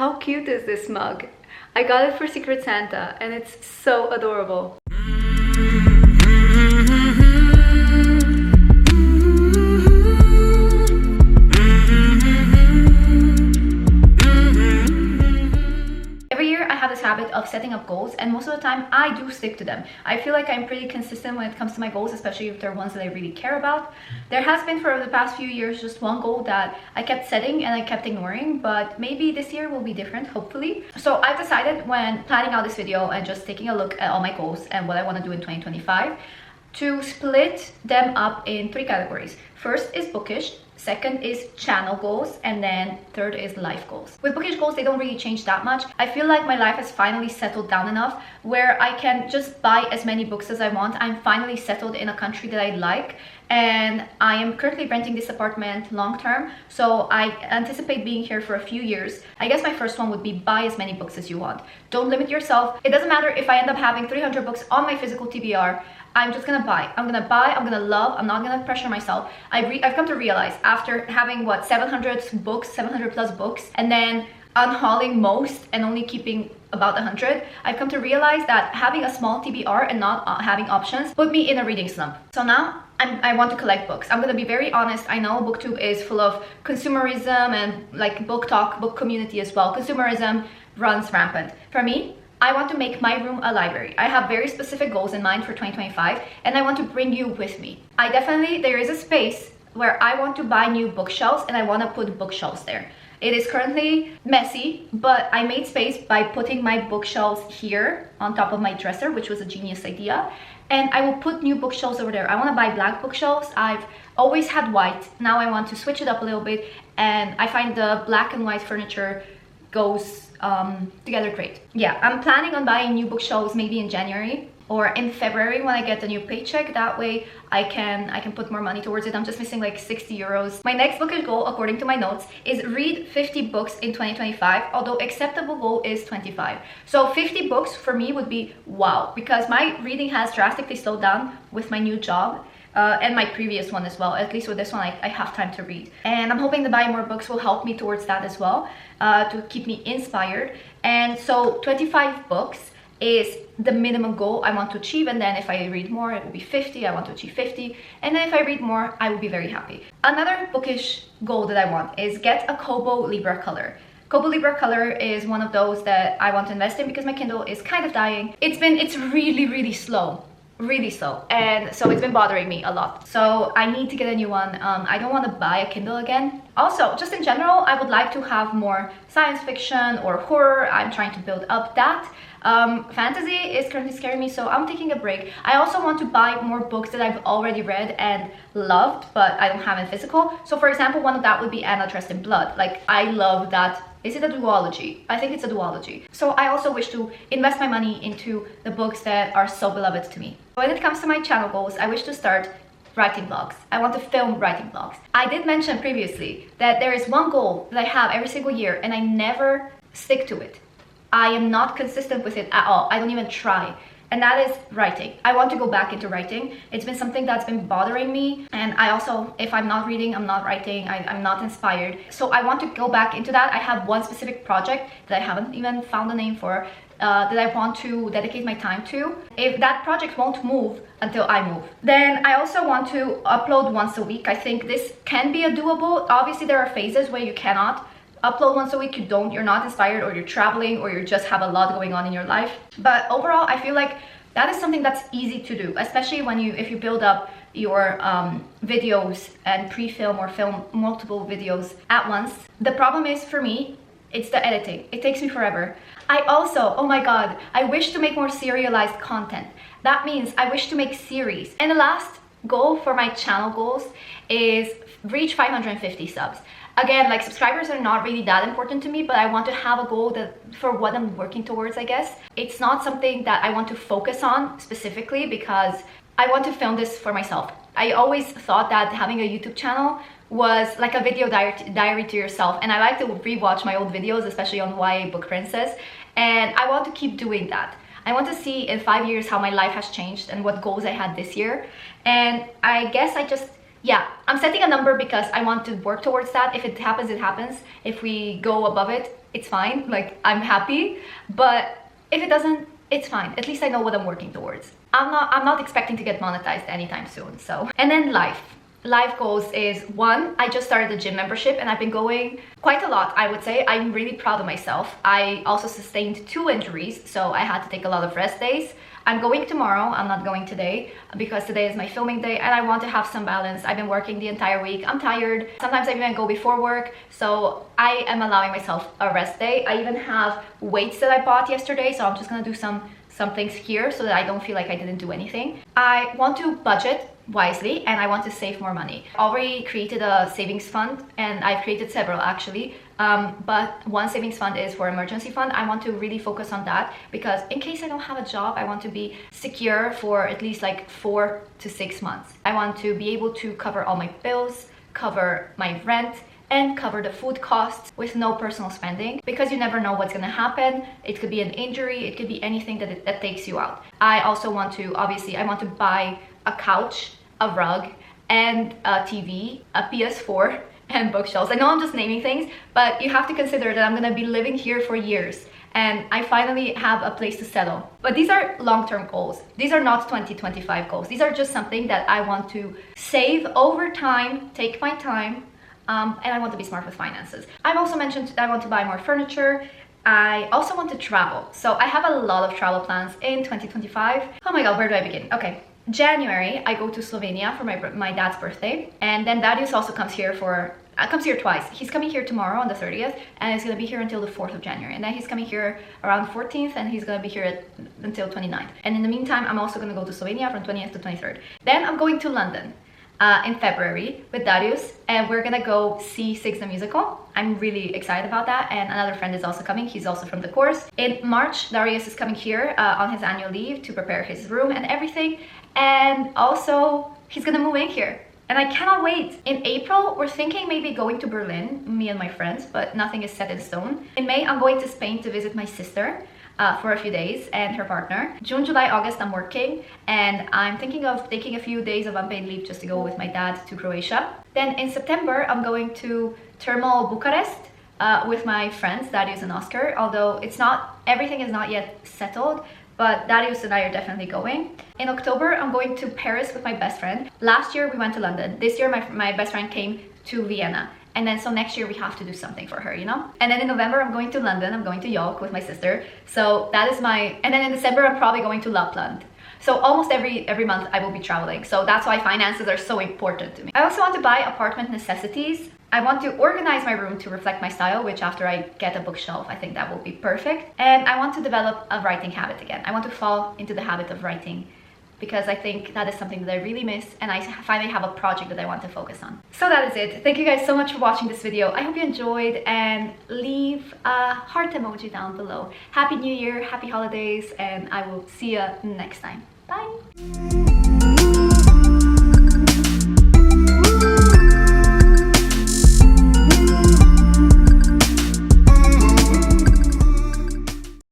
How cute is this mug? I got it for Secret Santa and it's so adorable. Habit of setting up goals, and most of the time I do stick to them. I feel like I'm pretty consistent when it comes to my goals, especially if they're ones that I really care about. There has been for the past few years just one goal that I kept setting and I kept ignoring, but maybe this year will be different, hopefully. So I've decided when planning out this video and just taking a look at all my goals and what I want to do in 2025 to split them up in 3 categories. First is bookish, second is channel goals, and then third is life goals. With bookish goals, they don't really change that much. I feel like my life has finally settled down enough where I can just buy as many books as I want. I'm finally settled in a country that I like, and I am currently renting this apartment long term, so I anticipate being here for a few years. I guess my first one would be buy as many books as you want. Don't limit yourself. It doesn't matter if I end up having 300 books on my physical TBR. I'm just gonna buy. I'm gonna love. I'm not gonna pressure myself. I've come to realize after having what 700 books, 700 plus books, and then unhauling most and only keeping about 100, I've come to realize that having a small TBR and not having options put me in a reading slump. So now I want to collect books. I'm gonna be very honest. I know booktube is full of consumerism and like book talk, book community as well. Consumerism runs rampant. For me, I want to make my room a library. I have very specific goals in mind for 2025, and I want to bring you with me. There is a space where I want to buy new bookshelves and I want to put bookshelves there. It is currently messy, but I made space by putting my bookshelves here on top of my dresser, which was a genius idea. And I will put new bookshelves over there. I want to buy black bookshelves. I've always had white. Now I want to switch it up a little bit, and I find the black and white furniture goes together great. Yeah, I'm planning on buying new bookshelves maybe in January or in February when I get the new paycheck. That way I can put more money towards it. I'm just missing like 60 euros. My next bookish goal, according to my notes, is read 50 books in 2025, although acceptable goal is 25. So 50 books for me would be wow, because my reading has drastically slowed down with my new job. And my previous one as well. At least with this one I have time to read, and I'm hoping to buy more books will help me towards that as well, to keep me inspired. And so 25 books is the minimum goal I want to achieve, and then if I read more it will be 50. I want to achieve 50, and then if I read more I will be very happy. Another bookish goal that I want is get a Kobo Libra color. Kobo Libra color is one of those that I want to invest in because my Kindle is kind of dying. It's really slow, and so it's been bothering me a lot. So I need to get a new one. I don't want to buy a Kindle again. Also, just in general, I would like to have more science fiction or horror. I'm trying to build up that. Fantasy is currently scaring me, so I'm taking a break. I also want to buy more books that I've already read and loved, but I don't have in physical. So for example, one of that would be Anna Dressed in Blood. Like, I love that. Is it a duology? I think it's a duology. So I also wish to invest my money into the books that are so beloved to me. When it comes to my channel goals, I wish to start writing vlogs. I want to film writing vlogs. I did mention previously that there is one goal that I have every single year and I never stick to it. I am not consistent with it at all. I don't even try. And that is writing. I want to go back into writing. It's been something that's been bothering me. And I also, if I'm not reading, I'm not writing, I'm not inspired. So I want to go back into that. I have one specific project that I haven't even found a name for, that I want to dedicate my time to. If that project won't move until I move, then I also want to upload once a week. I think this can be a doable. Obviously there are phases where you cannot upload once a week. You're not inspired, or you're traveling, or you just have a lot going on in your life. But overall, I feel like that is something that's easy to do, especially when if you build up your videos and pre-film or film multiple videos at once. The problem is, for me, it's the editing. It takes me forever. I also, oh my god, I wish to make more serialized content. That means I wish to make series. And the last goal for my channel goals is reach 550 subs. Again, like, subscribers are not really that important to me, but I want to have a goal that for what I'm working towards, I guess. It's not something that I want to focus on specifically because I want to film this for myself. I always thought that having a YouTube channel was like a video diary to yourself, and I like to rewatch my old videos, especially on YA Book Princess, and I want to keep doing that. I want to see in 5 years how my life has changed and what goals I had this year, and I guess I just Yeah, I'm setting a number because I want to work towards that. If it happens, it happens. If we go above it, it's fine. Like, I'm happy. But if it doesn't, it's fine. At least I know what I'm working towards. I'm not expecting to get monetized anytime soon. So, and then life goals is one, I just started a gym membership and I've been going quite a lot, I would say. I'm really proud of myself. I also sustained 2 injuries, so I had to take a lot of rest days. I'm going tomorrow, I'm not going today because today is my filming day and I want to have some balance. I've been working the entire week, I'm tired. Sometimes I even go before work, so I am allowing myself a rest day. I even have weights that I bought yesterday, so I'm just gonna do some things here so that I don't feel like I didn't do anything. I want to budget wisely and I want to save more money. I already created a savings fund and I've created several actually, but one savings fund is for emergency fund. I want to really focus on that because in case I don't have a job, I want to be secure for at least like 4 to 6 months. I want to be able to cover all my bills, cover my rent, and cover the food costs with no personal spending, because you never know what's gonna happen. It could be an injury, it could be anything that takes you out. I also want to, obviously, I want to buy a couch, a rug, and a TV, a PS4, and bookshelves. I know I'm just naming things, but you have to consider that I'm gonna be living here for years and I finally have a place to settle. But these are long-term goals. These are not 2025 goals. These are just something that I want to save over time, take my time, and I want to be smart with finances. I've also mentioned that I want to buy more furniture. I also want to travel. So I have a lot of travel plans in 2025. Oh my God, where do I begin? Okay. January, I go to Slovenia for my dad's birthday. And then Darius also comes here twice. He's coming here tomorrow on the 30th and he's gonna be here until the 4th of January. And then he's coming here around 14th and he's gonna be here until 29th. And in the meantime, I'm also gonna go to Slovenia from 20th to 23rd. Then I'm going to London in February with Darius and we're gonna go see Six the Musical. I'm really excited about that, and another friend is also coming. He's also from the course. In March, Darius is coming here on his annual leave to prepare his room and everything, and also he's gonna move in here and I cannot wait. In April, we're thinking maybe going to Berlin, me and my friends, but nothing is set in stone. In May, I'm going to Spain to visit my sister for a few days and her partner. June, July, August, I'm working and I'm thinking of taking a few days of unpaid leave just to go with my dad to Croatia. Then in September, I'm going to Thermal Bucharest with my friends, Darius and Oscar, although everything is not yet settled, but Darius and I are definitely going. In October, I'm going to Paris with my best friend. Last year, we went to London. This year, my best friend came to Vienna. And then so next year we have to do something for her, you know? And then in November, I'm going to London. I'm going to York with my sister. So that is and then in December, I'm probably going to Lapland. So almost every month I will be traveling. So that's why finances are so important to me. I also want to buy apartment necessities. I want to organize my room to reflect my style, which after I get a bookshelf, I think that will be perfect. And I want to develop a writing habit again. I want to fall into the habit of writing, because I think that is something that I really miss and I finally have a project that I want to focus on. So that is it. Thank you guys so much for watching this video. I hope you enjoyed, and leave a heart emoji down below. Happy New Year, happy holidays, and I will see you next time. Bye!